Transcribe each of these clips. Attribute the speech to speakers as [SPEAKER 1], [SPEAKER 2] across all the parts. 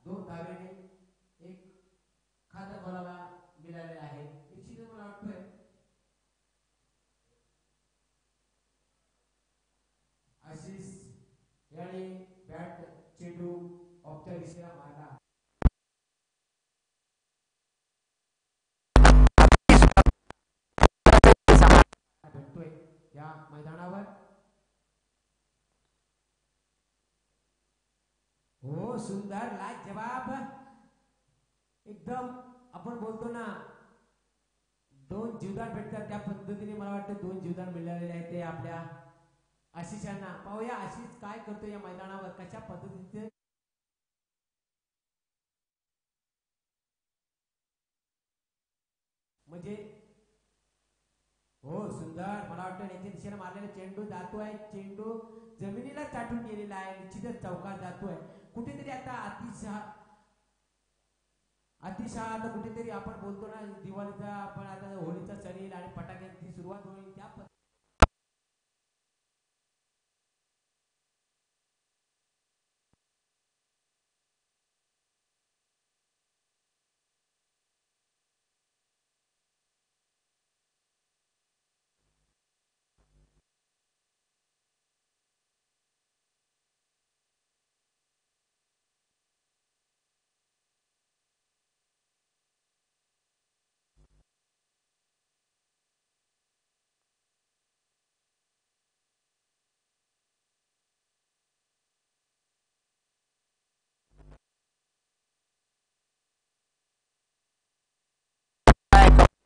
[SPEAKER 1] 2 धावेने एक खातं बोलावा मिळाले आहे. निश्चितच मला वाटतोय आशिष याने बॅट चेंडू ऑफच्या दिशेला मारला. भेटतोय या मैदानावर. हो सुंदर लाजवाब एकदम आपण बोलतो ना 2 जीवदान भेटतात त्या पद्धतीने मला वाटतं 2 जीवदान मिळालेले आहेत ते आपल्या आशिषांना. पाहूया आशिष काय करतो या मैदानावर, कशा पद्धतीचे म्हणजे. हो सुंदर मला वाटतं याच्या दिशेने मारलेला चेंडू जातोय. चेंडू जमिनीला चाटून गेलेला आहे. निश्चितच चौकात जातोय. कुठेतरी आता अतिशहा आता कुठेतरी आपण बोलतो ना दिवाळीचा आपण आता होळीचा सण येईल आणि फटाक्यांची सुरुवात होईल त्या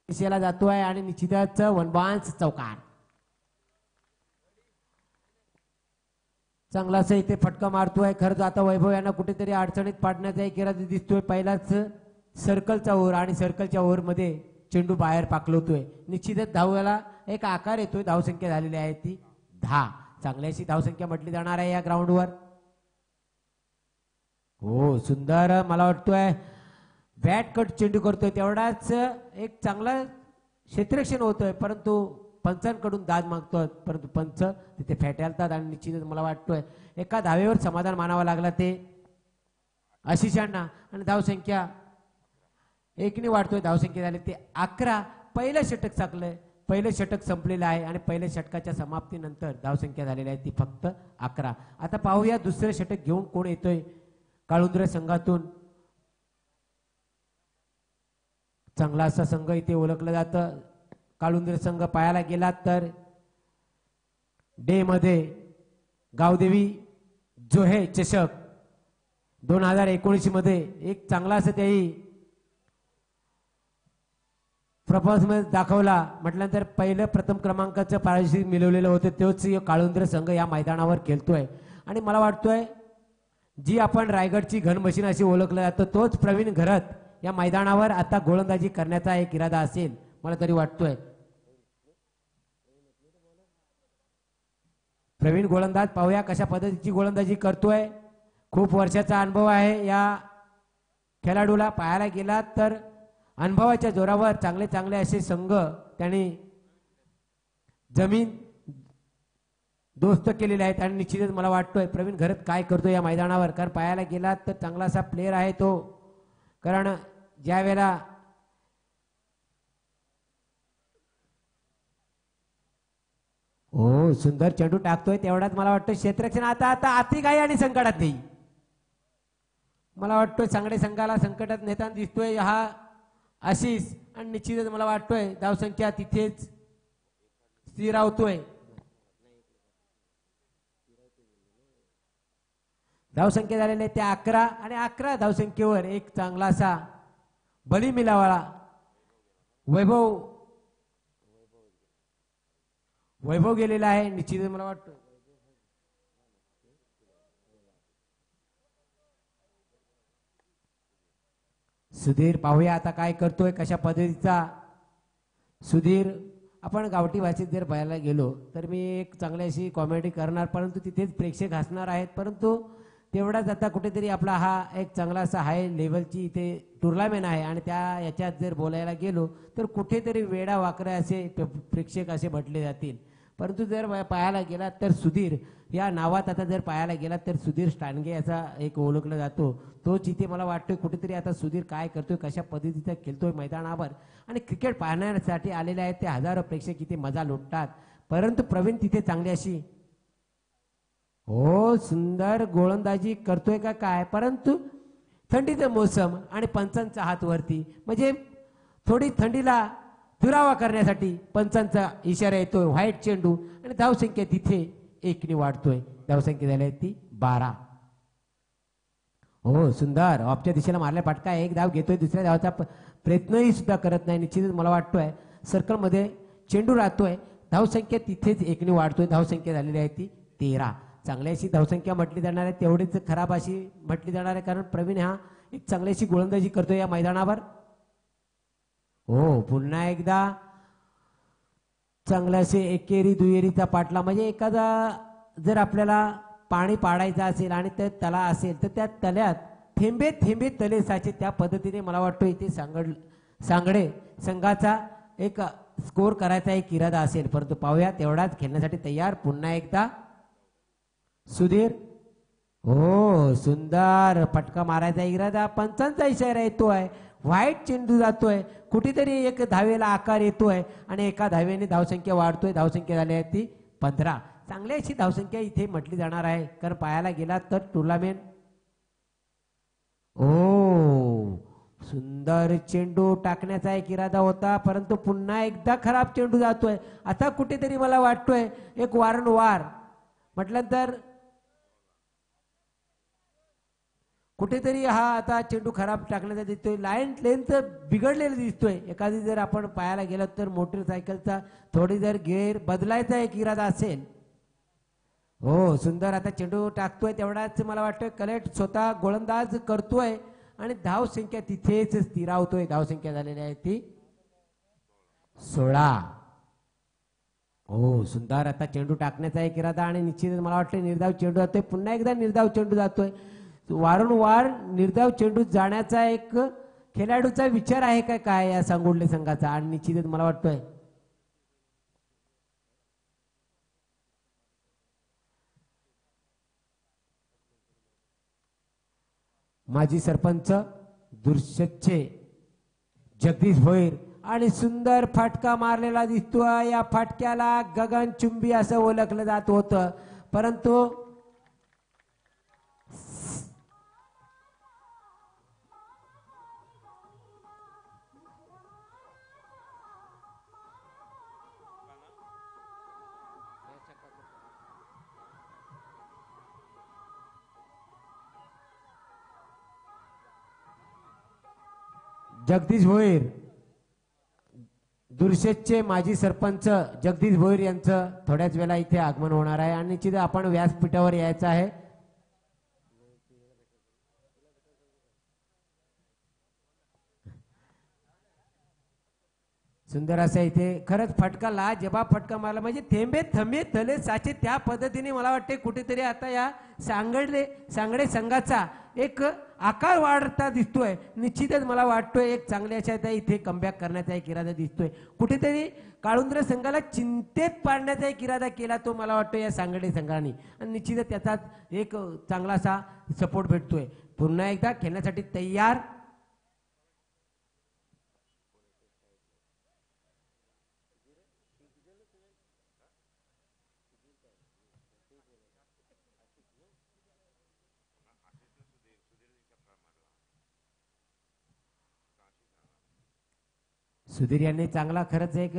[SPEAKER 1] दिशेला जातोय आणि निश्चितच वनबांस चौकार. चांगलासा इथे फटका मारतोय. खरंच आता वैभव यांना कुठेतरी अडचणीत पाडण्याचा एक इरादा दिसतोय. पहिलाच सर्कलचा ओव्हर आणि सर्कलच्या ओव्हर मध्ये चेंडू बाहेर पाकलवतोय. निश्चितच धावाला एक आकार येतोय. धावसंख्या झालेली आहे ती 10. चांगल्याशी धावसंख्या म्हटली जाणार आहे या ग्राउंडवर. हो सुंदर मला वाटतोय बॅट कट चेंडू करतोय तेवढाच एक चांगला क्षेत्ररक्षण होतोय परंतु पंचांकडून दाद मागतोय परंतु पंच तिथे फेटाळतात आणि निश्चितच मला वाटतोय एका धावेवर समाधान मानावं लागला ते आशिषांना. आणि धावसंख्या 1ने वाढतोय. धावसंख्या झाली ते 11. पहिलं षटक चाकलंय. पहिलं षटक संपलेलं आहे आणि पहिल्या षटकाच्या समाप्तीनंतर धावसंख्या झालेली आहे ती फक्त 11. आता पाहूया दुसरं षटक घेऊन कोण येतोय काळुंद्र संघातून. चांगला असा संघ इथे ओळखलं जातं. काळुंद्र संघ पाहायला गेला तर डे मध्ये गावदेवी जोहे चषक 2019 मध्ये एक चांगला असं त्याही परफॉर्मन्स दाखवला. म्हटल्यानंतर पहिलं प्रथम क्रमांकाचं पारितोषिक मिळवलेलं होतं. तोच काळुंद्र संघ या मैदानावर खेळतोय आणि मला वाटतोय जी आपण रायगडची घन मशीन अशी ओळखलं जातं तोच प्रवीण घरत या मैदानावर आता गोलंदाजी करण्याचा एक इरादा असेल मला तरी वाटतोय. प्रवीण गोलंदाज पाहूया कशा पद्धतीची गोलंदाजी करतोय. खूप वर्षाचा अनुभव आहे या खेळाडूला. पाहायला गेला तर अनुभवाच्या जोरावर चांगले चांगले असे संघ त्यांनी जमीन दोस्त केलेले आहेत आणि निश्चितच मला वाटतोय प्रवीण घरत काय करतो या मैदानावर. कारण पाहायला गेला तर चांगला असा प्लेयर आहे तो. कारण ज्या वेळेला हो सुंदर चेंडू टाकतोय तेवढाच मला वाटतं क्षेत्ररक्षण आता आता अतिघाई आणि संकटात नाही. मला वाटतोय चांगले संघाला संकटात नेताना दिसतोय हा आशिष आणि निश्चितच मला वाटतोय धावसंख्या तिथेच स्थिरावतोय. धावसंख्या झालेले त्या 11 आणि 11 धावसंख्येवर एक चांगला असा बली मिळाला. वैभव गेलेला आहे निश्चितच मला वाटतं. सुधीर पाहूया आता काय करतोय कशा पद्धतीचा. सुधीर आपण गावठी भाषेत जर पाहायला गेलो तर मी एक चांगली अशी कॉमेडी करणार परंतु तिथेच प्रेक्षक हसणार आहेत. परंतु तेवढाच आता कुठेतरी आपला हा एक चांगला असा हाय लेवलची इथे टुर्नामेंट आहे आणि त्या याच्यात जर बोलायला गेलो तर कुठेतरी वेडा वाकड्या असे प्रेक्षक असे म्हटले जातील. परंतु जर पाहायला गेला तर सुधीर या नावात आता जर पाहायला गेला तर सुधीर स्टानगे याचा एक ओळखला जातो. तोच इथे मला वाटतोय कुठेतरी आता सुधीर काय करतोय, कशा पद्धतीचा खेळतोय मैदानावर आणि क्रिकेट पाहण्यासाठी आलेले आहेत ते हजारो प्रेक्षक इथे मजा लुटतात. परंतु प्रवीण तिथे चांगली अशी हो सुंदर गोलंदाजी करतोय का काय, परंतु थंडीचं मोसम आणि पंचांचा हात वरती म्हणजे थोडी थंडीला दुरावा करण्यासाठी पंचांचा इशारा येतोय. व्हाईट चेंडू आणि धावसंख्या तिथे एकने वाढतोय. धावसंख्या झाली ती 12. हो सुंदर ऑफच्या दिशेला मारल्या फटका, एक धाव घेतोय, दुसऱ्या धावाचा प्रयत्नही सुद्धा करत नाही. निश्चितच मला वाटतोय सर्कलमध्ये चेंडू राहतोय. धावसंख्या तिथेच एकने वाढतोय. धावसंख्या झालेली आहे ती 13. चांगली अशी धावसंख्या म्हटली जाणार आहे, तेवढीच खराब अशी म्हटली जाणार आहे, कारण प्रवीण हा एक चांगली अशी गोलंदाजी करतोय या मैदानावर. हो पुन्हा एकदा चांगला असे एकेरी दुहेरीचा पाटला म्हणजे एखादा जर आपल्याला पाणी पाडायचं असेल आणि ते तला असेल तर त्या तल्यात थेंबे थेंबे तले साचे, त्या पद्धतीने मला वाटतं इथे सांगडे संघाचा एक स्कोर करायचा एक इरादा असेल. परंतु पाहूया तेवढाच खेळण्यासाठी तयार पुन्हा एकदा सुधीर. हो सुंदर फटका मारायचा इरादा, पंचांचा इशारा येतोय. व्हाईट चेंडू जातोय, कुठेतरी एक धावेला आकार येतोय आणि एका धावेने धावसंख्या वाढतोय. धावसंख्या झाली आहे ती 15. चांगली अशी धावसंख्या इथे म्हटली जाणार आहे, कारण पाहायला गेला तर टुर्नामेंट. ओ सुंदर चेंडू टाकण्याचा एक इरादा होता, परंतु पुन्हा एकदा खराब चेंडू जातोय. आता कुठेतरी मला वाटतोय एक वारंवार म्हटलं तर कुठेतरी हा आता चेंडू खराब टाकण्याचा दिसतोय. लाईन लेनचं बिघडलेलं दिसतोय. एखादी जर आपण पाहायला गेलो तर मोटरसायकलचा थोडी जर गेअर बदलायचा एक इरादा असेल. हो सुंदर आता चेंडू टाकतोय, तेवढाच मला वाटतोय कलेक्ट स्वतः गोलंदाज करतोय आणि धावसंख्या तिथेच स्थिरावतोय. धावसंख्या झालेली आहे ती 16. हो सुंदर आता चेंडू टाकण्याचा एक इरादा आणि निश्चितच मला वाटतं निर्धाव चेंडू जातोय. पुन्हा एकदा निर्धाव चेंडू जातोय. वारंवार निर्धाव चेंडू जाण्याचा एक खेळाडूचा विचार आहे का काय या सांगोडले संघाचा, आणि निश्चितच मला वाटतोय माजी सरपंच दुर्शेचे जगदीश भोईर आणि सुंदर फटका मारलेला दिसतोय. या फटक्याला गगनचुंबी असं ओळखलं जात होतं, परंतु जगदीश भोईर दुर्शेचे माजी सरपंच जगदीश भोईर यांचं थोड्याच वेळा इथे आगमन होणार आहे आणि निश्चित आपण व्यासपीठावर यायचं आहे. सुंदर असं इथे खरंच फटका लाजवाब फटका मारला, म्हणजे थेंबे थंबे तले साचे, त्या पद्धतीने मला वाटते कुठेतरी आता या सांगडे संघाचा एक आकार वाढता दिसतोय. निश्चितच मला वाटतोय एक चांगल्या अशा इथे कमबॅक करण्याचा एक इरादा दिसतोय. कुठेतरी काळुंद्र संघाला चिंतेत पाडण्याचा एक इरादा केला तो मला वाटतो या सांगडे संघाने, आणि निश्चितच त्याचा एक चांगलासा सपोर्ट भेटतोय. पुन्हा एकदा खेळण्यासाठी तयार सुधीर यांनी चांगला खरंच एक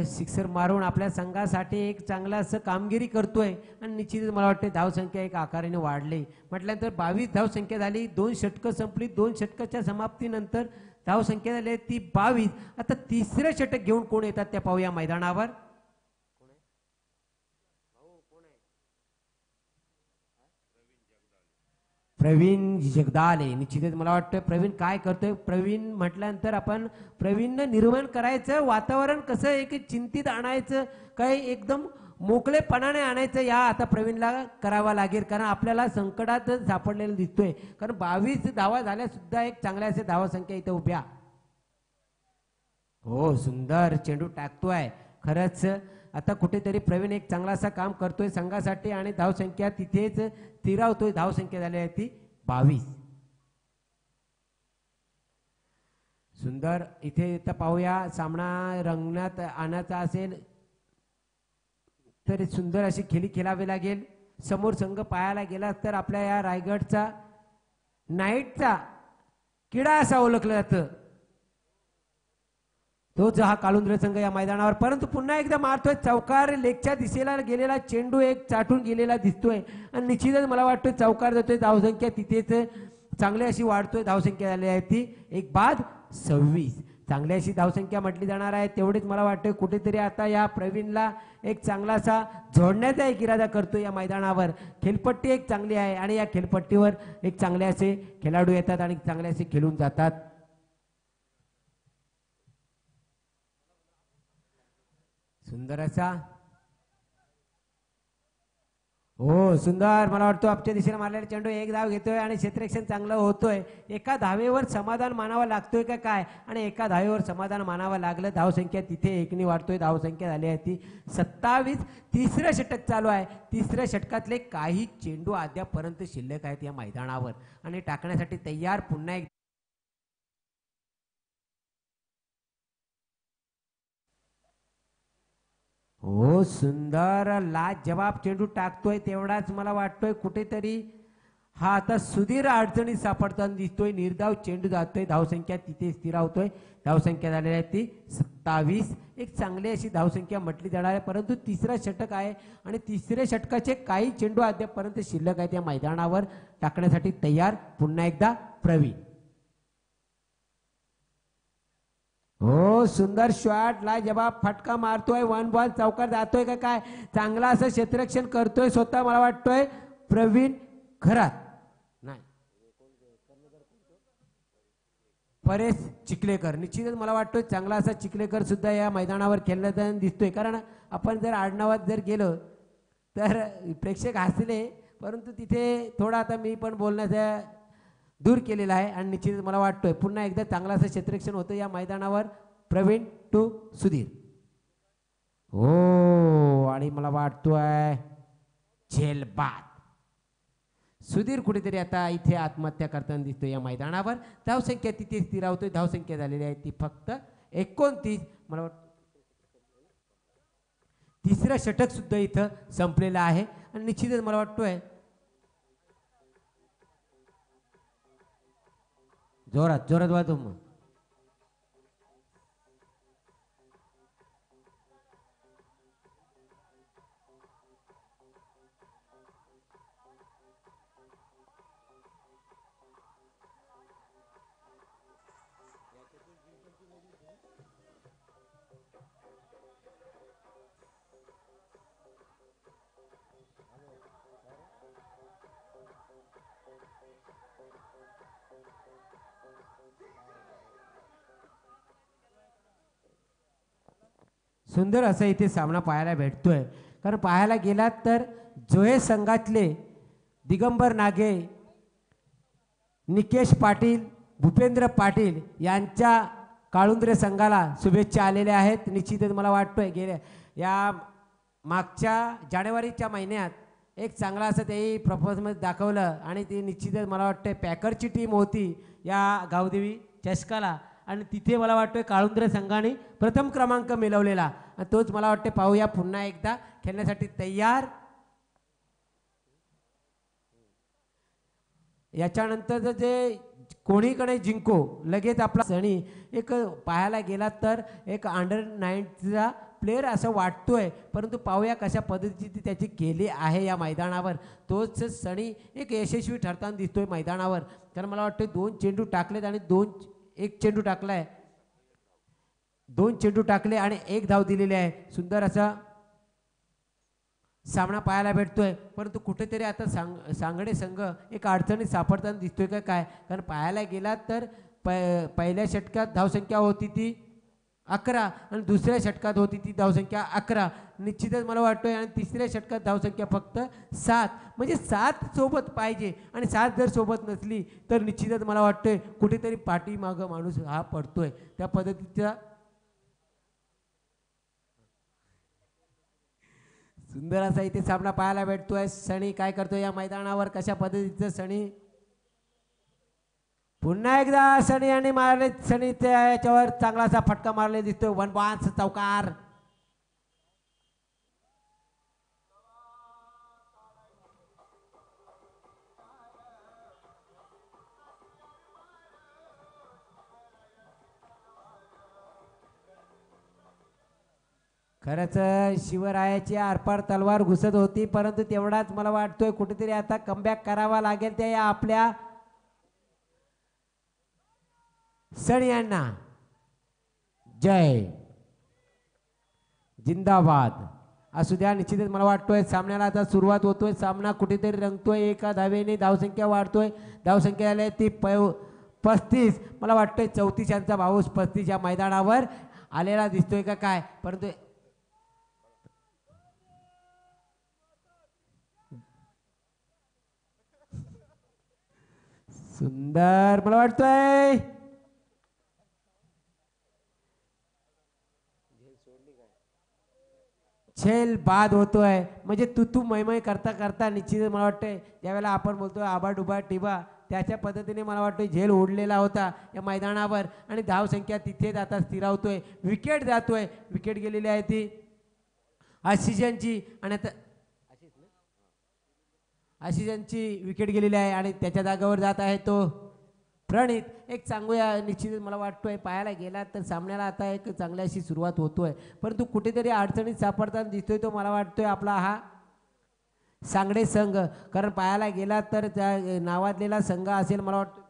[SPEAKER 1] सिक्सर मारून आपल्या संघासाठी एक चांगला असं कामगिरी करतोय आणि निश्चितच मला वाटते धावसंख्या एक आकाराने वाढली. म्हटल्यानंतर 22 धावसंख्या झाली, 2 षटकं संपली. 2 षटकाच्या समाप्तीनंतर धावसंख्या झाली ती 22. आता तिसरे षटक घेऊन कोण येतात त्या पाहूया मैदानावर. प्रवीण जगदाले. निश्चितच मला वाटतं प्रवीण काय करतोय. प्रवीण म्हटल्यानंतर आपण प्रवीणनं निर्माण करायचं वातावरण कसं एक चिंतित आणायचं, काही एकदम मोकळेपणाने आणायचं, या आता प्रवीणला करावा लागेल, कारण आपल्याला संकटात सापडलेलं दिसतोय. कारण 22 धावा झाल्या सुद्धा एक चांगल्या असे धावा संख्या इथे उभ्या. हो सुंदर चेंडू टाकतोय. खरंच आता कुठेतरी प्रवीण एक चांगला असा काम करतोय संघासाठी आणि धावसंख्या तिथेच स्थिरावतोय. धावसंख्या झाली आहे ती 22. सुंदर इथे तर पाहूया सामना रंगण्यात आणायचा असेल तर सुंदर अशी खेळी खेळावी लागेल. समोर संघ पाहायला गेला तर आपल्या या रायगडचा नाईटचा किडा असा ओळखला जातं तोच हा काळुंद्रे संघ या मैदानावर. परंतु पुन्हा एकदा मारतोय चौकार. लेगच्या दिशेला गेलेला चेंडू एक चाटून गेलेला दिसतोय आणि निश्चितच मला वाटतोय चौकार जातोय. धावसंख्या तिथेच चांगली अशी वाढतोय. धावसंख्या झाली आहे ती 1/26. चांगली अशी धावसंख्या म्हटली जाणार आहे. तेवढेच मला वाटतं कुठेतरी आता या प्रवीणला एक चांगलासा जोडण्याचा एक इरादा करतो या मैदानावर. खेळपट्टी एक चांगली आहे आणि या खेळपट्टीवर एक चांगले असे खेळाडू येतात आणि चांगले असे खेळून जातात. सुंदर असा हो सुंदर मला वाटतं आपच्या दिशेने मारलेला चेंडू एक धाव घेतोय आणि क्षेत्ररक्षण चांगलं होतोय. एका धावेवर समाधान मानावं लागतोय का काय आणि एका धावेवर समाधान मानावं लागलं. धावसंख्या तिथे एकनी वाढतोय. धावसंख्या झाली आहे ती 27. तिसरं षटक चालू आहे. तिसऱ्या षटकातले काही चेंडू अद्यापर्यंत शिल्लक आहेत या मैदानावर आणि टाकण्यासाठी तयार. पुन्हा एक हो सुंदर लाजवाब चेंडू टाकतोय. तेवढाच मला वाटतोय कुठेतरी हा आता सुधीर अडचणीत सापडताना दिसतोय. निर्धाव चेंडू जातोय. धावसंख्या तिथे स्थिरावतोय. धावसंख्या झालेली आहे ती 27. एक चांगली अशी धावसंख्या म्हटली जाणार आहे. परंतु तिसरा षटक आहे आणि तिसऱ्या षटकाचे काही चेंडू अद्यापर्यंत शिल्लक आहेत या मैदानावर टाकण्यासाठी तयार. पुन्हा एकदा प्रवीण हो सुंदर शॉट ला जवाब फटका मारतोय. 1 बॉल चौकार जातोय का काय. चांगला असं क्षेत्ररक्षण करतोय स्वतः मला वाटतोय प्रवीण खरात नाही परेश चिखलेकर. निश्चितच मला वाटतोय चांगला असा चिखलेकर सुद्धा या मैदानावर खेळण्याचा दिसतोय. कारण आपण जर आडनावात जर गेलो तर प्रेक्षक हसले परंतु तिथे थोडा आता मी पण बोलण्याचा दूर केलेला आहे आणि निश्चितच मला वाटतोय पुन्हा एकदा चांगला असं क्षेत्ररक्षण होतं या मैदानावर. प्रवीण टू सुधीर हो आणि मला वाटतोय झेलबाद. सुधीर कुठेतरी आता इथे आत्महत्या करताना दिसतोय या मैदानावर. धावसंख्या तिथे स्थिरावतोय. धावसंख्या झालेली आहे ती फक्त 29. मला वाटतं तिसरं षटक सुद्धा इथं संपलेलं आहे आणि निश्चितच मला वाटतोय जोरात जोरात वाजव मग. सुंदर असा इथे सामना पाहायला भेटतोय. कारण पाहायला गेलात तर जोहे संघातले दिगंबर नागे, निकेश पाटील, भूपेंद्र पाटील यांच्या काळुंद्रे संघाला शुभेच्छा आलेल्या आहेत. निश्चितच मला वाटतोय गेल्या या मागच्या जानेवारीच्या महिन्यात एक चांगला असं ते परफॉर्मन्स दाखवलं आणि ते निश्चितच मला वाटतंय पॅकरची टीम होती या गावदेवी चषकाला आणि तिथे मला वाटतंय काळुंद्रे संघाने प्रथम क्रमांक मिळवलेला आणि तोच मला वाटते पाहूया पुन्हा एकदा खेळण्यासाठी तयार. याच्यानंतर जे कोणीकडे जिंको लगेच आपला सणी एक पाहायला गेला तर एक अंडर-9चा प्लेयर असं वाटतोय परंतु पाहूया कशा पद्धतीची त्याची केली आहे या मैदानावर. तोच सणी एक यशस्वी ठरताना दिसतोय मैदानावर. कारण मला वाटतं 2 चेंडू टाकलेत आणि 1 चेंडू टाकलाय. 2 चेंडू टाकले आणि 1 धाव दिलेली आहे. सुंदर असा सामना पाहायला भेटतोय परंतु कुठेतरी आता सांगडे संघ एक अडचणीत सापडताना दिसतोय का काय. कारण पाहायला गेलात तर पहिल्या षटकात धावसंख्या होती ती 11 आणि दुसऱ्या षटकात होती ती धावसंख्या 11. निश्चितच मला वाटतोय आणि तिसऱ्या षटकात धावसंख्या फक्त 7 म्हणजे 7 सोबत पाहिजे आणि 7 जर सोबत नसली तर निश्चितच मला वाटतोय कुठेतरी पाठीमागं माणूस हा पडतोय. त्या पद्धतीचा सुंदर असा इथे सामना पाहायला भेटतोय. सणी काय करतोय या मैदानावर, कशा पद्धतीचं सणी पुन्हा एकदा सणी आणि मारले. सणीच्या याच्यावर चांगलासा फटका मारले दिसतोय. वन बाउन्स चौकार. खरंच शिवरायाची आरपार तलवार घुसत होती, परंतु तेवढाच मला वाटतोय कुठेतरी आता कमबॅक करावा लागेल त्या या आपल्या सण यांना. जय जिंदाबाद असू द्या. निश्चितच मला वाटतोय सामन्याला आता सुरुवात होतोय. सामना कुठेतरी रंगतोय. एका धावेने धावसंख्या वाढतोय. धावसंख्या आली ती 35. मला वाटतोय 34 यांचा भाऊस 35 या मैदानावर आलेला दिसतोय का काय, परंतु सुंदर मला वाटतोय झेल बाद होतोय. म्हणजे तू मैमय करता करता निश्चित मला वाटतंय ज्यावेळेला आपण बोलतोय आबाडुबा टिबा त्याच्या पद्धतीने मला वाटतं झेल ओढलेला होता या मैदानावर आणि धावसंख्या तिथेच आता स्थिरावतोय. विकेट जातोय. विकेट गेलेली आहे ती आशिषांची आणि आता आशिषांची विकेट गेलेली आहे आणि त्याच्या जागेवर जात आहे तो प्रणित. एक सांगूया निश्चित मला वाटतोय पाहायला गेला तर सामन्याला आता एक चांगली अशी सुरुवात होतोय, परंतु कुठेतरी अडचणीत सापडताना दिसतोय तो मला वाटतोय आपला हा सांगडे संघ. कारण पाहायला गेला तर त्या नावाजलेला संघ असेल मला वाटतं.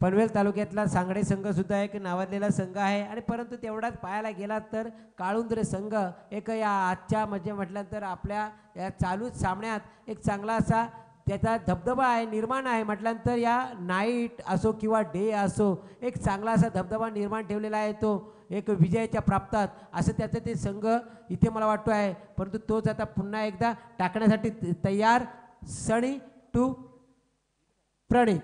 [SPEAKER 1] पनवेल तालुक्यातला सांगडे संघ सुद्धा एक नावाजलेला संघ आहे आणि परंतु तेवढाच पाहायला गेला तर काळुंद्रे संघ एक या आजच्या म्हणजे म्हटलं तर आपल्या या चालू सामन्यात एक चांगला असा त्याचा धबधबा आहे निर्माण आहे. म्हटल्यानंतर या नाईट असो किंवा डे असो एक चांगला असा धबधबा निर्माण ठेवलेला आहे तो एक विजयाच्या प्राप्तात असं त्याचं ते संघ इथे मला वाटतो आहे. परंतु तोच आता पुन्हा एकदा टाकण्यासाठी तयार. सणी टू प्रणित.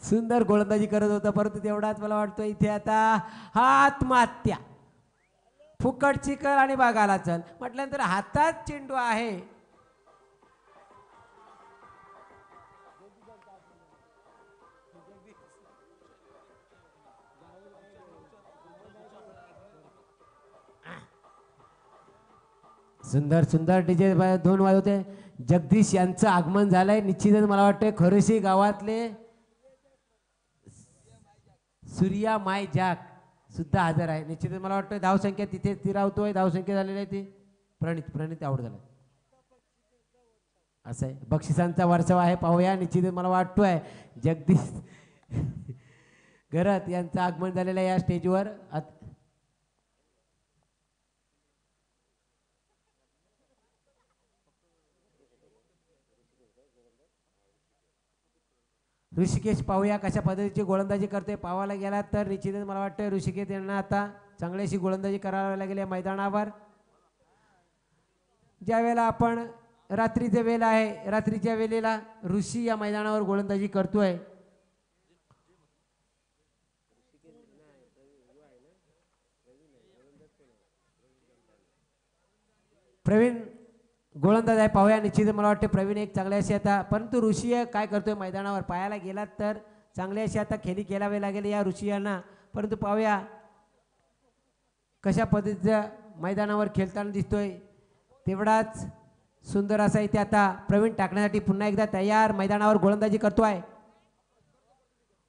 [SPEAKER 1] सुंदर गोलंदाजी करत होता, परंतु तेवढाच मला वाटतं इथे आता हा आत्महत्या फुकट चिकल आणि बागाला चल म्हटल्यानंतर हातात चेंडू आहे. सुंदर सुंदर डीजे दोन वाजवते. जगदीश यांचं आगमन झालंय. निश्चितच मला वाटतंय खरोशी गावातले सूर्या माय जाक सुद्धा हजर आहे. निश्चितच मला वाटतं धावसंख्या तिथे स्थिरावतोय. धावसंख्या झालेली आहे ती प्रणित प्रणित आउट झाला. असं आहे बक्षिसांचा वर्षाव आहे. पाहूया. निश्चितच मला वाटतोय जगदीश घरात यांचं आगमन झालेलं आहे या स्टेजवर. ऋषिकेश पाहूया कशा पद्धतीची गोलंदाजी करते. पाहायला गेला तर निश्चितच मला वाटतं ऋषिकेश यांना आता चांगली अशी गोलंदाजी करावी लागेल या मैदानावर. ज्या वेळेला आपण रात्रीचे वेळ आहे रात्रीच्या वेळेला ऋषी या मैदानावर गोलंदाजी करतोय. प्रवीण गोलंदाज आहे. पाहूया. निश्चित मला वाटते प्रवीण एक चांगले असे आता परंतु ऋषी काय करतोय मैदानावर पाहायला गेलात तर चांगले असे आता खेळी खेळावे लागेल या ऋषी यांना. परंतु पाहूया कशा पद्धतीच्या मैदानावर खेळताना दिसतोय. तेवढाच सुंदर असा इथे आता प्रवीण टाकण्यासाठी पुन्हा एकदा तयार मैदानावर गोलंदाजी करतोय.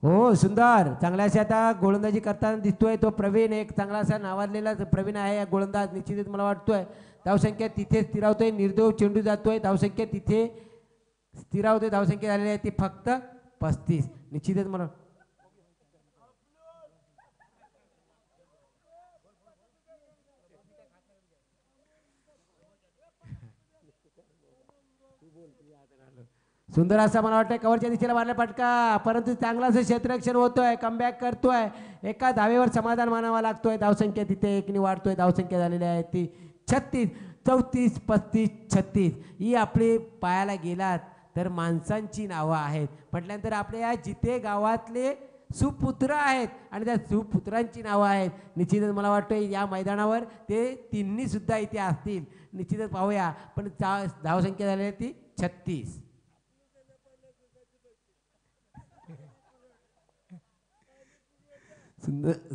[SPEAKER 1] हो सुंदर चांगल्या असे आता गोलंदाजी करताना दिसतोय तो प्रवीण. एक चांगला असा नावाजलेला प्रवीण आहे गोलंदाज. निश्चितच मला वाटतोय धावसंख्या तिथे स्थिरावतोय. निर्देव चेंडू जातोय. धावसंख्या तिथे स्थिरावतोय. धावसंख्या झालेली आहे ती फक्त 35. निश्चितच मला सुंदर असा मला वाटतं कव्हरच्या दिशेला मारला फटका, परंतु चांगला असं क्षेत्ररक्षण होतोय, कमबॅक करतोय. एका धावेवर समाधान मानावा लागतोय. धावसंख्या तिथे एकनी वाढतोय. धावसंख्या झालेली आहे ती 36. 34 35 36 ही आपली पायाला गेलात तर माणसांची नावं आहेत म्हटल्यानंतर आपल्या या जिथे गावातले सुपुत्र आहेत आणि त्या सुपुत्रांची नावं आहेत. निश्चितच मला वाटतं या मैदानावर ते तिन्ही सुद्धा इथे असतील. निश्चितच पाहूया. पण धावसंख्या झालेली आहे ती 36.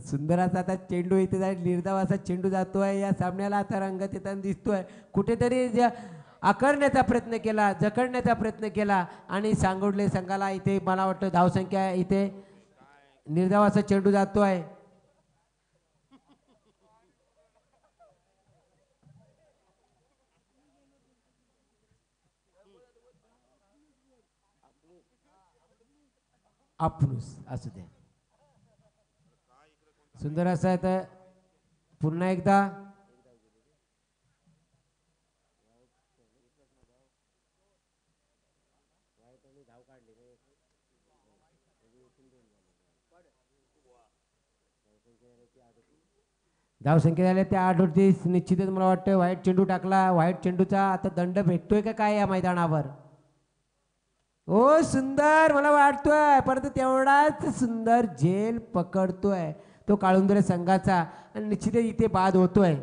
[SPEAKER 1] सुंदराचा आता चेंडू इथे जाईल. निर्धाव असा चेंडू जातोय. या सामन्याला आता रंगत येताना दिसतोय. कुठेतरी आकरण्याचा प्रयत्न केला, जखडण्याचा प्रयत्न केला आणि सांगोडले संघाला इथे मला वाटतं धावसंख्या इथे निर्धाव असा चेंडू जातोय. आपणूस असू दे. सुंदर असं आहे तर पुन्हा एकदा धावसंख्या झाल्या त्या 38. निश्चितच मला वाटतं व्हाईट चेंडू टाकला. व्हाईट चेंडूचा आता दंड भेटतोय का काय या मैदानावर. ओ सुंदर मला वाटतोय परंतु तेवढाच सुंदर झेल पकडतोय तो काळुंदरे संघाचा आणि निश्चितच इथे बाद होतोय.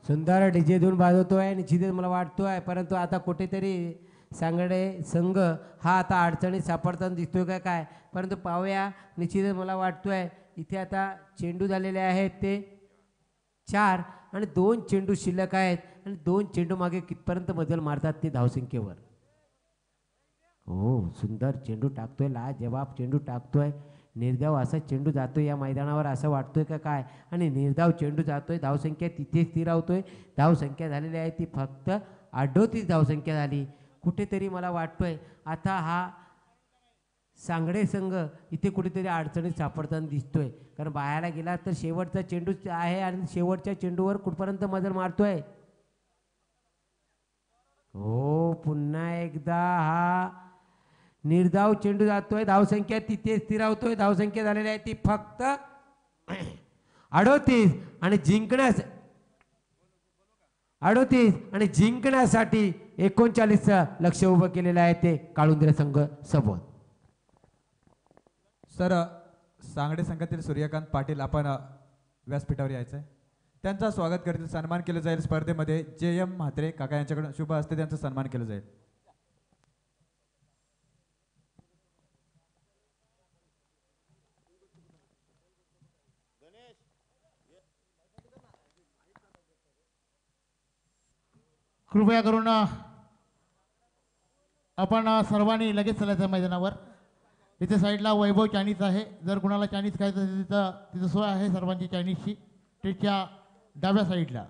[SPEAKER 1] सुंदर डीजे धून वाजवतोय. निश्चितच मला वाटतोय परंतु आता कुठेतरी सांगडे संघ हा आता अडचणीत सापडताना दिसतोय का काय. परंतु पाहूया. निश्चितच मला वाटतोय इथे आता चेंडू झालेले आहेत ते 4 आणि 2 चेंडू शिल्लक आहेत आणि 2 चेंडू मागे कितपर्यंत बदल मारतात ते धावसंख्येवर. हो सुंदर चेंडू टाकतोय. लाजवाब चेंडू टाकतोय. निर्धाव असा चेंडू जातोय या मैदानावर असं वाटतोय का काय आणि निर्धाव चेंडू जातोय. धावसंख्या तिथे स्थिर होतोय. धावसंख्या झालेली आहे ती फक्त 38 धावसंख्या झाली. कुठेतरी मला वाटतोय आता हा सांगडे संघ इथे कुठेतरी अडचणीत सापडताना दिसतोय. कारण बाहेरला गेला तर शेवटचा चेंडू आहे आणि शेवटच्या चेंडूवर कुठपर्यंत मजल मारतोय. हो पुन्हा एकदा हा निर्धाव चेंडू जातोय. धावसंख्या तिथे स्थिरावतोय. धावसंख्या झालेली आहे ती फक्त 38 आणि जिंकण्यासाठी 39चं लक्ष उभं केलेलं आहे ते काळुंदरे संघ सोबत.
[SPEAKER 2] सर सांगडे संघातील सूर्यकांत पाटील आपण व्यासपीठावर यायचं आहे. त्यांचा स्वागत करतील. सन्मान केलं जाईल स्पर्धेमध्ये. JM म्हात्रे काका यांच्याकडून शुभ हस्ते त्यांचा सन्मान केलं जाईल.
[SPEAKER 3] कृपया करून आपण सर्वांनी लगेच चालायचं मैदानावर. इथे साईडला वैभव चायनीज आहे. जर कुणाला चायनीज खायचं असेल तिथं सोय आहे सर्वांची चायनीजची. ट्रेकच्या डाव्या साईडला.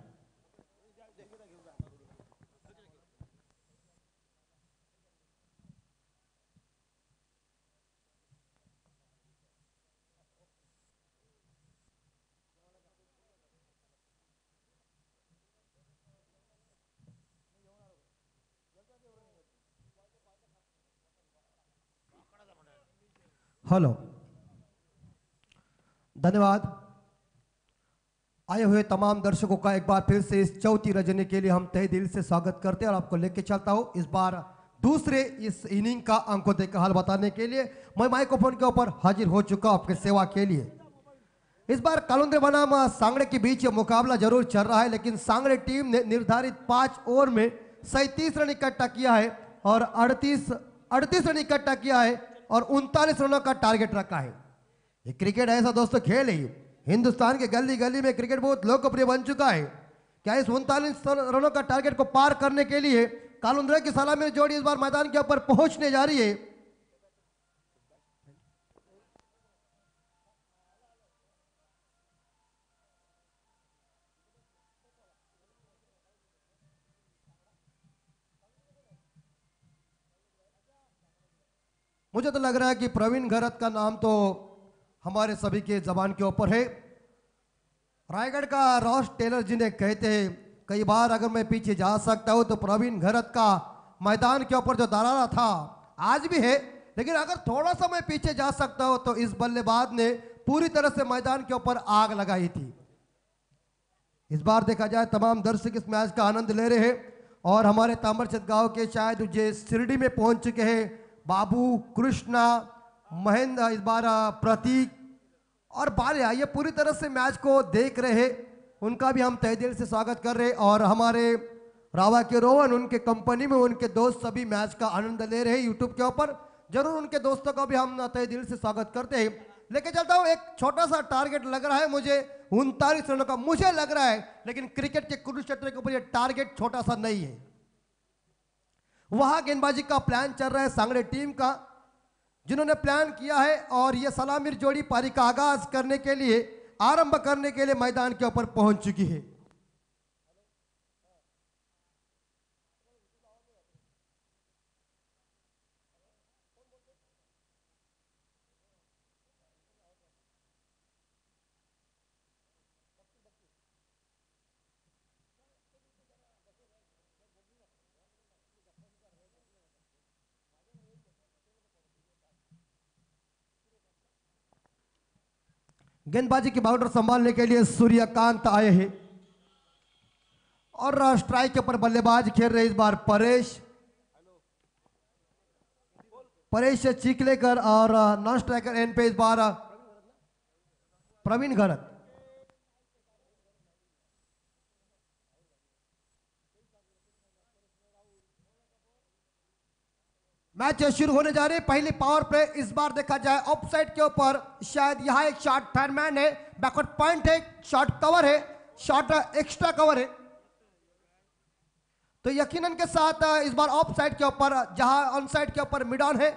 [SPEAKER 4] हेलो धन्यवाद। आए हुए तमाम दर्शकों का एक बार फिर से इस चौथी रजनी के लिए हम तहे दिल से स्वागत करते हैं और आपको लेके चलता हूं इस बार दूसरे इस इनिंग का अंकोदय का हाल बताने के लिए मैं माइक्रोफोन के ऊपर हाजिर हो चुका आपके सेवा के लिए। इस बार कालुंद्रे बनाम सांगड़े के बीच ये मुकाबला जरूर चल रहा है, लेकिन सांगड़े टीम ने निर्धारित 5 ओवर में 37 रन इकट्ठा किया है और 38 रन इकट्ठा किया है और 39 रनों का टारगेट रखा है। ये क्रिकेट ऐसा दोस्तों खेल है, हिंदुस्तान के गली गली में क्रिकेट बहुत लोकप्रिय बन चुका है। क्या इस 39 रनों का टारगेट को पार करने के लिए कालुंद्रा की सलामी जोड़ी इस बार मैदान के ऊपर पहुंचने जा रही है। मुझे तो लग रहा है कि प्रवीण घरत का नाम तो हमारे सभी के जबान के ऊपर है। रायगढ़ का रॉस टेलर जिन्हें कहते हैं, कई बार अगर मैं पीछे जा सकता हूं तो प्रवीण घरत का मैदान के ऊपर जो दरारा था आज भी है, लेकिन अगर थोड़ा सा मैं पीछे जा सकता हूं तो इस बल्लेबाज ने पूरी तरह से मैदान के ऊपर आग लगाई थी। इस बार देखा जाए तमाम दर्शक इस मैच का आनंद ले रहे हैं और हमारे ताम्रचंद गांव के शायद जो शिरडी में पहुंच चुके हैं बाबू, कृष्णा, महेंद्र, इस बार प्रतीक और बालिया, ये पूरी तरह से मैच को देख रहे हैं। उनका भी हम तहे दिल से स्वागत कर रहे हैं और हमारे रावा के रोहन, उनके कंपनी में उनके दोस्त सभी मैच का आनंद ले रहे हैं यूट्यूब के ऊपर। जरूर उनके दोस्तों को भी हम तहे दिल से स्वागत करते हैं। लेके चलता हूँ, एक छोटा सा टारगेट लग रहा है मुझे 39 रनों का मुझे लग रहा है, लेकिन क्रिकेट के कुरुक्षेत्र के ऊपर ये टारगेट छोटा सा नहीं है। वहां गेंदबाजी का प्लान चल रहा है सांगड़े टीम का, जिन्होंने प्लान किया है और ये सलामीर जोड़ी पारी का आगाज करने के लिए, आरंभ करने के लिए मैदान के ऊपर पहुंच चुकी है। गेंदबाजी की बाउंड्री संभालने के लिए सूर्यकांत आए हैं और स्ट्राइक के ऊपर बल्लेबाज खेल रहे इस बार परेश चिखलेकर और नॉन स्ट्राइकर एंड पे इस बार प्रवीण घरत। मैच शुरू होने जा रही है। पहली पावर प्ले इस बार देखा जाए ऑफ साइड के ऊपर, शायद यहां एक शॉट फायरमैन है, बैकवर्ड पॉइंट है, शॉट कवर है, शॉट एक्स्ट्रा कवर है, तो यकीनन के साथ इस बार ऑफ साइड के ऊपर, जहां ऑन साइड के ऊपर मिड ऑन है,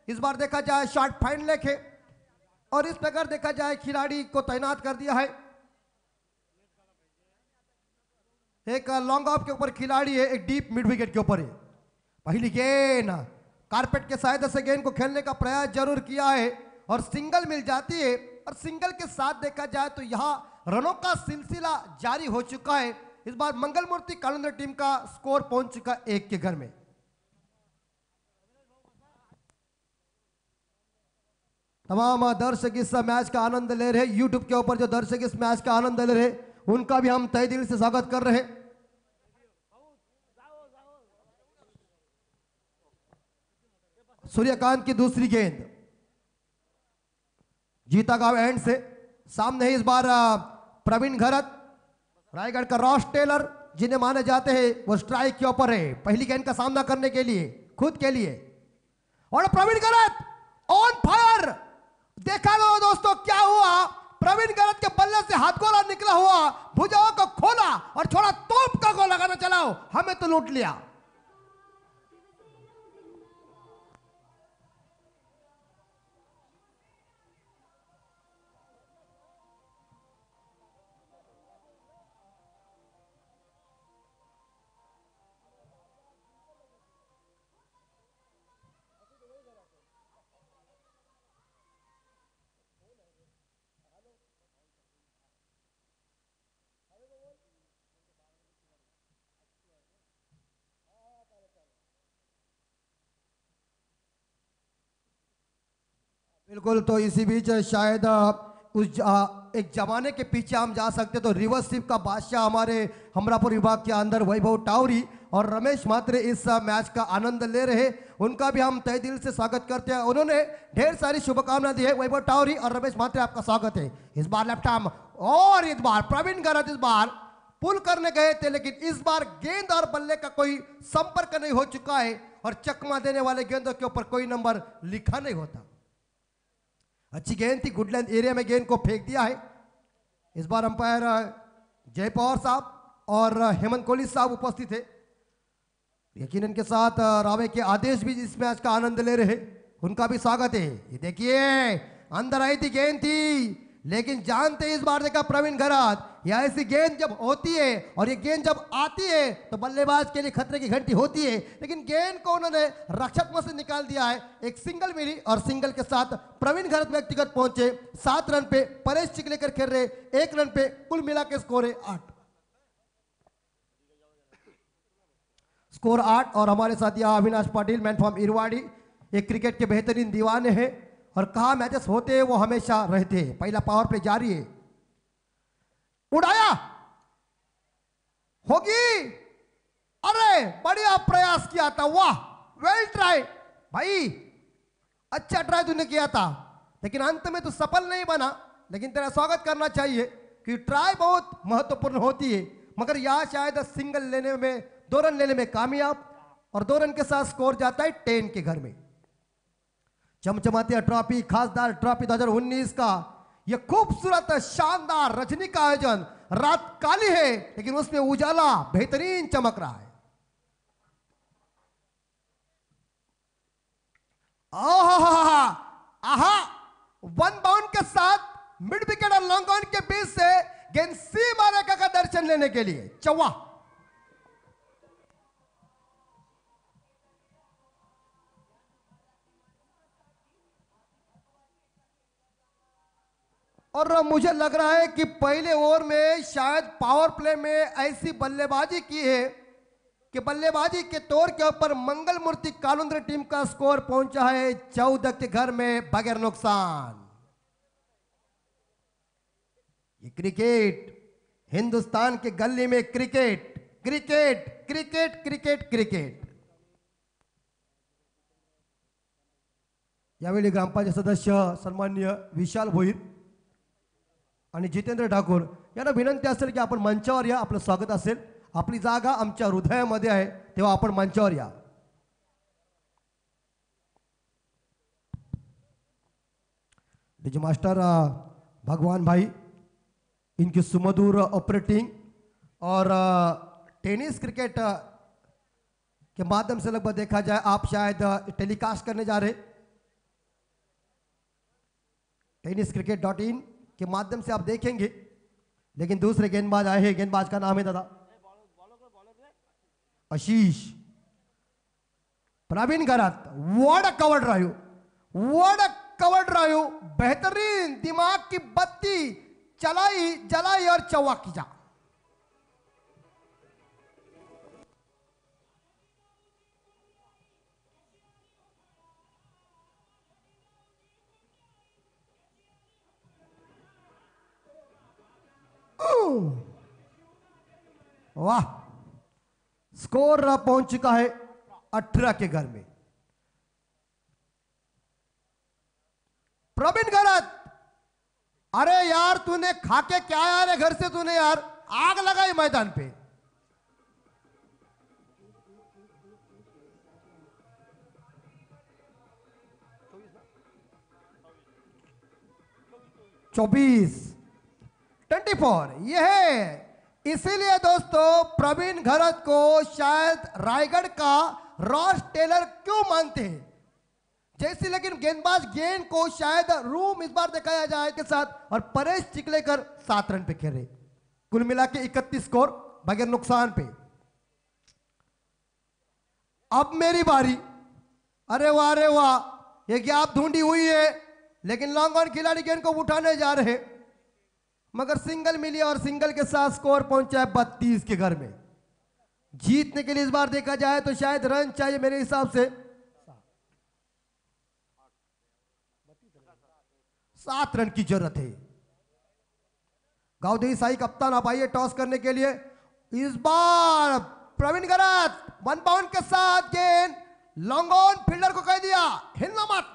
[SPEAKER 4] इस बार देखा जाए शॉट फाइन लेक है और इस प्रकार देखा जाए खिलाड़ी को तैनात कर दिया है। एक लॉन्ग ऑफ के ऊपर खिलाड़ी है, एक डीप मिड विकेट के ऊपर है। पहली गेंद कारपेट के सहायता से गेंद को खेलने का प्रयास जरूर किया है और सिंगल मिल जाती है और सिंगल के साथ देखा जाए तो यहां रनों का सिलसिला जारी हो चुका है। इस बार मंगल मूर्ति कालुंद्रा टीम का स्कोर पहुंच चुका एक के घर में। तमाम दर्शक इस मैच का आनंद ले रहे हैं, यूट्यूब के ऊपर जो दर्शक इस मैच का आनंद ले रहे हैं उनका भी हम तहे दिल से स्वागत कर रहे हैं। सूर्यकांत की दूसरी गेंद जीता गांव एंड से सामने ही इस बार प्रवीण घरत, रायगढ़ का रॉस टेलर जिन्हें माने जाते हैं वो स्ट्राइक के ऊपर है पहली गेंद का सामना करने के लिए, खुद के लिए। और प्रवीण घरत ऑन फायर, देखा लो दोस्तों क्या हुआ, प्रवीण घरत के बल्ले से हाथ गोला निकला हुआ, भुजाओं को खोला और छोड़ा, तोप का गोल लगाना चलाओ, हमें तो लूट लिया। बिल्कुल, तो इसी बीच शायद एक जमाने के पीछे हम जा सकते तो रिवर्स स्वीप का बादशाह हमारे हमरापुर विभाग के अंदर वैभव टावरी और रमेश मात्रे इस मैच का आनंद ले रहे, उनका भी हम तहे दिल से स्वागत करते हैं। उन्होंने ढेर सारी शुभकामनाएं दी है। वैभव टावरी और रमेश मात्रे आपका स्वागत है। इस बार लेफ्ट आर्म और इस बार प्रवीण घरत इस बार पुल करने गए थे, लेकिन इस बार गेंद और बल्ले का कोई संपर्क नहीं हो चुका है और चकमा देने वाले गेंदों के ऊपर कोई नंबर लिखा नहीं होता। अच्छी गेंद थी, गुड लेंथ एरिया में गेंद को फेंक दिया है। इस बार अंपायर जय पवार साहब और हेमंत कोहली साहब उपस्थित थे। यकीनन के साथ रावे के आदेश भी इस मैच का आनंद ले रहे, उनका भी स्वागत है। ये देखिए अंदर आई थी गेंद थी, लेकिन जानते इस बार देखा प्रवीण घरात, यह ऐसी गेंद जब होती है और ये गेंद जब आती है तो बल्लेबाज के लिए खतरे की घंटी होती है, लेकिन गेंद को उन्होंने रक्षक से निकाल दिया है। एक सिंगल मिली और सिंगल के साथ प्रवीण घरात व्यक्तिगत पहुंचे 7 रन पे, परेश चिखलेकर खेल रहे 1 रन पे, कुल मिला के स्कोर है 8। स्कोर 8 और हमारे साथ यहाँ अविनाश पाटिल, मैन फ्रॉम इरवाड़ी, एक क्रिकेट के बेहतरीन दीवाने हैं और कहा मैचेस होते हैं वो हमेशा रहते हैं। पहला पावर प्ले जारी है, उड़ाया होगी, अरे बढ़िया प्रयास किया था, वाह वेल ट्राई भाई, अच्छा ट्राई तूने किया था, लेकिन अंत में तो सफल नहीं बना। लेकिन तेरा स्वागत करना चाहिए कि ट्राई बहुत महत्वपूर्ण होती है, मगर यहां शायद सिंगल लेने में, 2 रन लेने में कामयाब, और 2 रन के साथ स्कोर जाता है 10 के घर में। चमचमाती ट्रॉफी, खासदार ट्रॉफी 2019 का यह खूबसूरत शानदार रजनी का आयोजन, रात काली है लेकिन उसमें उजाला बेहतरीन चमक रहा है। आहा आहा, 1 बाउंड के साथ मिड विकेट और लॉन्ग ऑन के बीच से गेंद सीमा रेखा का दर्शन लेने के लिए चौवा। और मुझे लग रहा है कि पहले ओवर में शायद पावर प्ले में ऐसी बल्लेबाजी की है कि बल्लेबाजी के तौर के ऊपर मंगल मूर्ति कालुंद्र टीम का स्कोर पहुंचा है 14 के घर में बगैर नुकसान। ये क्रिकेट, हिंदुस्तान के गली में cricket cricket cricket cricket cricket. यावेळी ग्रामपंचायत सदस्य सन्माननीय विशाल भोईर आणि जितेंद्र ठाकूर यांना विनंती असेल की आपण मंचावर या, आपलं स्वागत असेल, आपली जागा आमच्या हृदयामध्ये आहे, तेव्हा आपण मंचावर या। डीजे मास्टर भगवान भाई, इनकी सुमधुर ऑपरेटिंग और टेनिस क्रिकेट के माध्यम से लगभग देखा जाए आप शायद टेलीकास्ट करने जा रहे, tenniscricket.in के माध्यम से आप देखेंगे। लेकिन दूसरे गेंदबाज आए हैं, गेंदबाज का नाम है दादा आशीष प्रवीण घरात। What a cover drive, what a cover drive, बेहतरीन दिमाग की बत्ती चलाई जलाई और चौवा किया। वाह, स्कोर पहुंच चुका है 18 के घर में। प्रवीण घरात, अरे यार तूने खाके क्या आया रे घर से, तूने यार आग लगाई मैदान पे। चौबीस 24 यह है। इसीलिए दोस्तों प्रवीण घरात को शायद रायगढ़ का रॉस टेलर क्यों मानते हैं जैसे, लेकिन गेंदबाज गेंद को शायद रूम इस बार दिखाया जाए के साथ, और परेश चिखलेकर 7 रन पे खेल रहे, कुल मिला के 31 स्कोर बगैर नुकसान पे। अब मेरी बारी, अरे वाह, ये गैप ढूंढी हुई है, लेकिन लॉन्ग ऑन खिलाड़ी गेंद को उठाने जा रहे, मगर सिंगल मिली और सिंगल के साथ स्कोर पहुंचा है 32 के घर में। जीतने के लिए इस बार देखा जाए तो शायद रन चाहिए मेरे हिसाब से 7 रन की जरूरत है। गावदेवी साई कप्तान आप आइए टॉस करने के लिए। इस बार प्रवीण घरात 1 बाउंड के साथ गेंद लॉन्ग ऑन, फील्डर को कह दिया हिलना मत।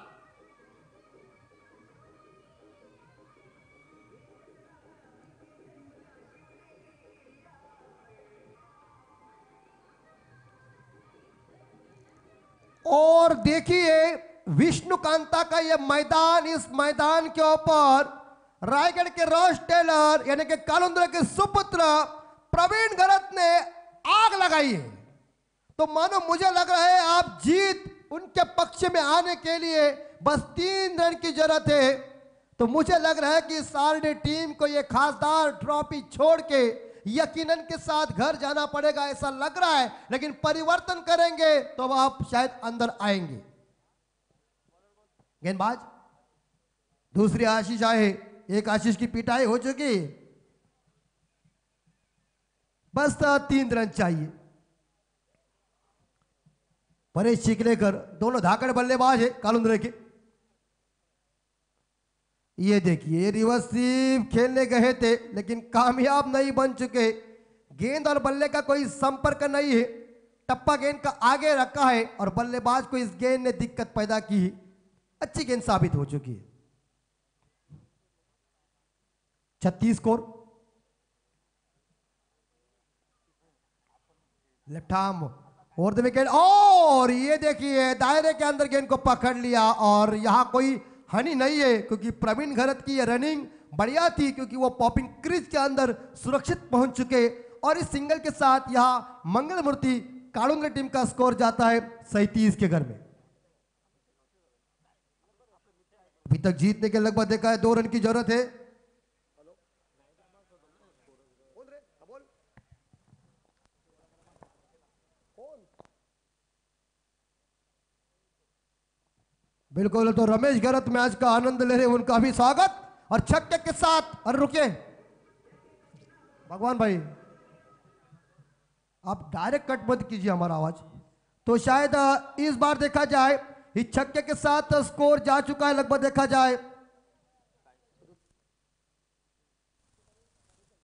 [SPEAKER 4] और देखिए विष्णुकांता का यह मैदान, इस मैदान के ऊपर रायगढ़ के रॉस टेलर यानी कि कालुंद्र के सुपुत्र प्रवीण घरात ने आग लगाई है। तो मानो मुझे लग रहा है आप जीत उनके पक्ष में आने के लिए बस 3 रन की जरूरत है। तो मुझे लग रहा है कि सारडी टीम को यह खासदार ट्रॉफी छोड़ के यकीनन के साथ घर जाना पड़ेगा ऐसा लग रहा है, लेकिन परिवर्तन करेंगे तो आप शायद अंदर आएंगे। गेंदबाज दूसरी आशीष आए, एक आशीष की पिटाई हो चुकी, बस 3 रन चाहिए। परेश चिखलेकर दोनों धाकड़ बल्लेबाज है कालुंद्रे के। ये देखिए रिवर्स स्वीप खेलने गए थे लेकिन कामयाब नहीं बन चुके। गेंद और बल्ले का कोई संपर्क नहीं है, टप्पा गेंद का आगे रखा है और बल्लेबाज को इस गेंद ने दिक्कत पैदा की। अच्छी गेंद साबित हो चुकी है। 36 स्कोर। लेफ्ट आर्म और द विकेट, और ये देखिए दायरे के अंदर गेंद को पकड़ लिया और यहां कोई हानि नहीं है क्योंकि प्रवीण घरत की ये रनिंग बढ़िया थी क्योंकि वो पॉपिंग क्रीज के अंदर सुरक्षित पहुंच चुके। और इस सिंगल के साथ यहां मंगल मूर्ति कालुंद्रे टीम का स्कोर जाता है 37 के घर में। अभी तक जीतने के लगभग देखा है 2 रन की जरूरत है। बिल्कुल, तो रमेश घरत मैच का आनंद ले रहे, उनका भी स्वागत। और छक्के के साथ, अरे रुके भगवान भाई, आप डायरेक्ट कट मत कीजिए हमारा आवाज। तो शायद इस बार देखा जाए इस छक्के के साथ स्कोर जा चुका है लगभग देखा जाए